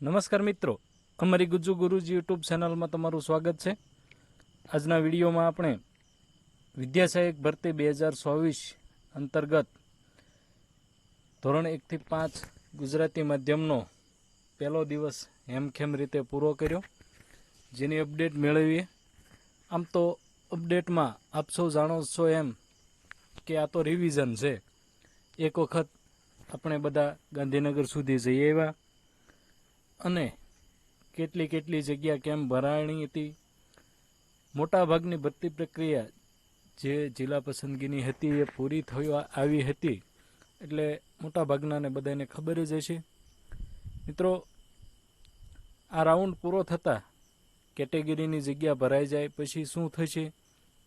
નમસ્કાર મિત્રો, અમારી ગુજ્જુ ગુરુજી યુટ્યુબ ચેનલમાં તમારું સ્વાગત છે। આજના વિડીયોમાં આપણે વિદ્યાસહાયક ભરતી 2024 અંતર્ગત ધોરણ 1 થી 5 ગુજરાતી માધ્યમનો પહેલો દિવસ હેમખેમ રીતે પૂરો કર્યો, જેની અપડેટ મેળવીએ। આમ તો અપડેટમાં આપ સૌ જાણો છો એમ કે આ તો રિવિઝન છે। એક વખત આપણે બધા ગાંધીનગર સુધી જઈ આવ્યા અને કેટલી જગ્યા કેમ ભરાણી હતી, મોટાભાગની ભરતી પ્રક્રિયા જે જિલ્લા પસંદગીની હતી એ પૂરી થઈ આવી હતી, એટલે મોટાભાગનાને બધાને ખબર જ હશે। મિત્રો, આ રાઉન્ડ પૂરો થતાં કેટેગરીની જગ્યા ભરાઈ જાય પછી શું થશે,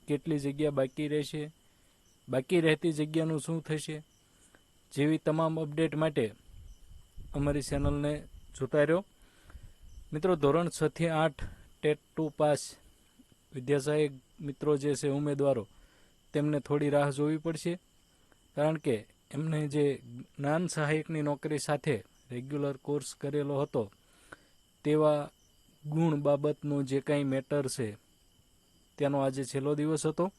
કેટલી જગ્યા બાકી રહેશે, બાકી રહેતી જગ્યાનું શું થશે, જેવી તમામ અપડેટ માટે અમારી ચેનલને જોતા રહ્યો। મિત્રો, ધોરણ 6 થી 8 ટેટ 2 પાસ વિદ્યાસહાયક મિત્રો જે છે ઉમેદવારો, તેમને થોડી રાહ જોવી પડશે, કારણ કે એમને જે જ્ઞાન સહાયકની નોકરી સાથે રેગ્યુલર કોર્સ કરેલો હતો તેવા ગુણ બાબતનો જે કાંઈ મેટર છે તેનો આજે છેલ્લો દિવસ હતો।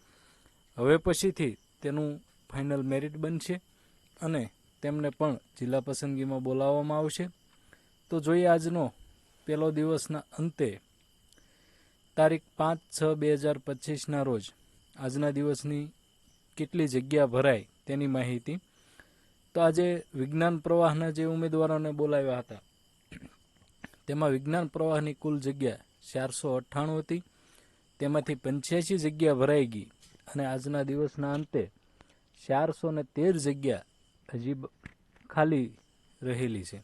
હવે પછીથી તેનું ફાઇનલ મેરિટ બનશે અને તેમને પણ જિલ્લા પસંદગીમાં બોલાવવામાં આવશે। તો જોઈએ આજનો પહેલો દિવસના અંતે તારીખ 5/6/2025ના રોજ આજના દિવસની કેટલી જગ્યા ભરાય તેની માહિતી। તો આજે વિજ્ઞાન પ્રવાહના જે ઉમેદવારોને બોલાવ્યા હતા તેમાં વિજ્ઞાન પ્રવાહની કુલ જગ્યા 498 હતી, તેમાંથી 85 જગ્યા ભરાઈ ગઈ અને આજના દિવસના અંતે 413 જગ્યા હજી ખાલી રહેલી છે।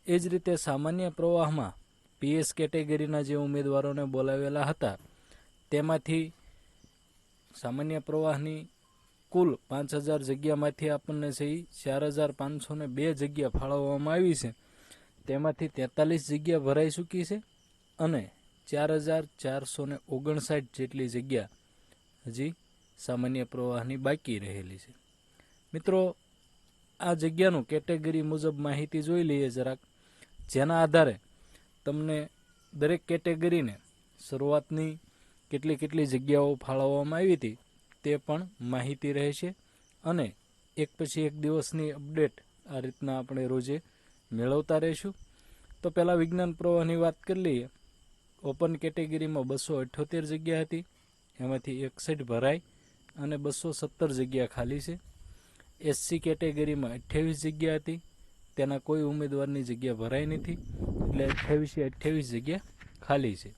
એ જ રીતે સામાન્ય પ્રવાહમાં પીએસ કેટેગરીના જે ઉમેદવારોને બોલાવેલા હતા તેમાંથી સામાન્ય પ્રવાહની કુલ 5000 જગ્યામાંથી આપણને છે 4502 જગ્યા ફાળવવામાં આવી છે, તેમાંથી 43 જગ્યા ભરાઈ ચૂકી છે અને 4459 જેટલી જગ્યા હજી સામાન્ય પ્રવાહની બાકી રહેલી છે। મિત્રો, આ જગ્યાનું કેટેગરી મુજબ માહિતી જોઈ લઈએ જરાક, જેના આધારે તમને દરેક કેટેગરીને શરૂઆતની કેટલી જગ્યાઓ ફાળવવામાં આવી હતી તે પણ માહિતી રહેશે અને એક પછી એક દિવસની અપડેટ આ રીતના આપણે રોજે મેળવતા રહીશું। તો પહેલાં વિજ્ઞાન પ્રવાહની વાત કરી લઈએ। ઓપન કેટેગરીમાં 278 જગ્યા હતી, એમાંથી 61 ભરાઈ અને 217 જગ્યા ખાલી છે। એસસી કેટેગરીમાં 28 જગ્યા હતી, તેના કોઈ ઉમેદવારની જગ્યા ભરાઈ નથી, એટલે 28 જગ્યા ખાલી છે।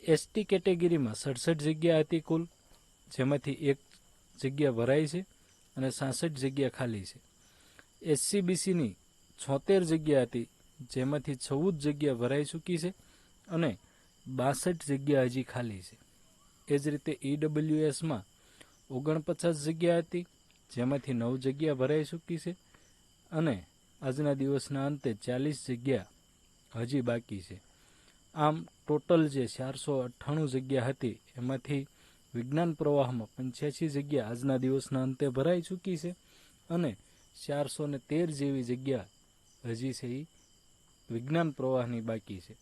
એસટી કેટેગરીમાં 67 જગ્યા હતી કુલ, જેમાંથી એક જગ્યા ભરાઈ છે અને 66 જગ્યા ખાલી છે। એસસીબીસીની 76 જગ્યા હતી, જેમાંથી 14 જગ્યા ભરાઈ ચૂકી છે અને 62 જગ્યા હજી ખાલી છે। એ જ રીતે ઈડબ્લ્યુએસમાં 49 જગ્યા હતી, જેમાંથી 9 જગ્યા ભરાઈ ચૂકી છે અને આજના દિવસના અંતે 40 જગ્યા હજી બાકી છે। આમ ટોટલ જે 498 જગ્યા હતી એમાંથી વિજ્ઞાન પ્રવાહમાં 85 જગ્યા આજના દિવસના અંતે ભરાઈ ચૂકી છે અને 413 જેવી જગ્યા હજી છે એ વિજ્ઞાન પ્રવાહની બાકી છે।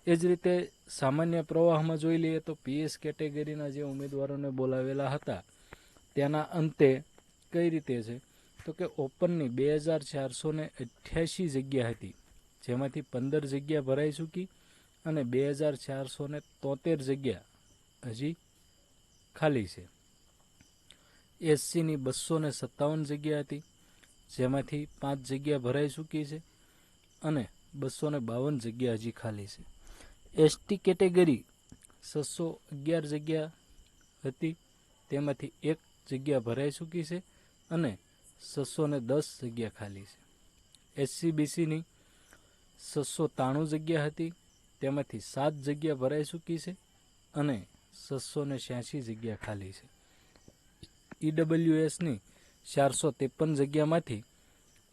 એ જ રીતે સામાન્ય પ્રવાહમાં જોઈ લઈએ તો પીએસ કેટેગરીના જે ઉમેદવારોને બોલાવેલા હતા તેના અંતે કઈ રીતે છે, તો કે ઓપનની 2488 જગ્યા હતી, જેમાંથી 15 જગ્યા ભરાઈ ચૂકી અને 2473 જગ્યા હજી ખાલી છે। એસસીની 257 જગ્યા હતી, જેમાંથી 5 જગ્યા ભરાઈ ચૂકી છે અને 252 જગ્યા હજી ખાલી છે। એસટી કેટેગરી 611 જગ્યા હતી, તેમાંથી એક જગ્યા ભરાઈ ચૂકી છે અને 610 જગ્યા ખાલી છે। એસસીબીસીની 693 જગ્યા હતી, તેમાંથી 7 જગ્યા ભરાઈ ચૂકી છે અને 686 જગ્યા ખાલી છે। ઈડબ્લ્યુએસની 453 જગ્યામાંથી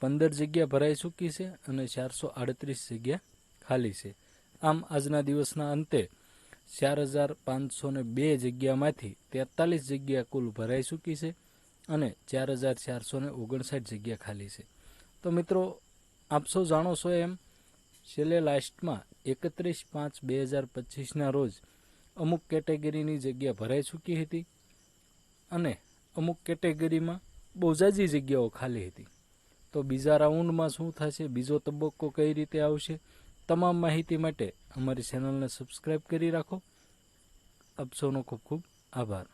15 જગ્યા ભરાઈ ચૂકી છે અને 438 જગ્યા ખાલી છે। આમ આજના દિવસના અંતે 4502 જગ્યામાંથી 43 જગ્યા કુલ ભરાઈ ચૂકી છે અને 4459 જગ્યા ખાલી છે। તો મિત્રો, આપ સૌ જાણો છો એમ છેલ્લે લાસ્ટમાં 31/5/2025ના રોજ અમુક કેટેગરીની જગ્યા ભરાઈ ચૂકી હતી અને અમુક કેટેગરીમાં બહુ ઝાઝી જગ્યાઓ ખાલી હતી. તો બીજા રાઉન્ડમાં શું થશે, બીજો તબક્કો કઈ રીતે આવશે, તમામ માહિતી માટે અમારી ચેનલને સબસ્ક્રાઈબ કરી રાખો. આપ સૌનો ખૂબ ખૂબ આભાર.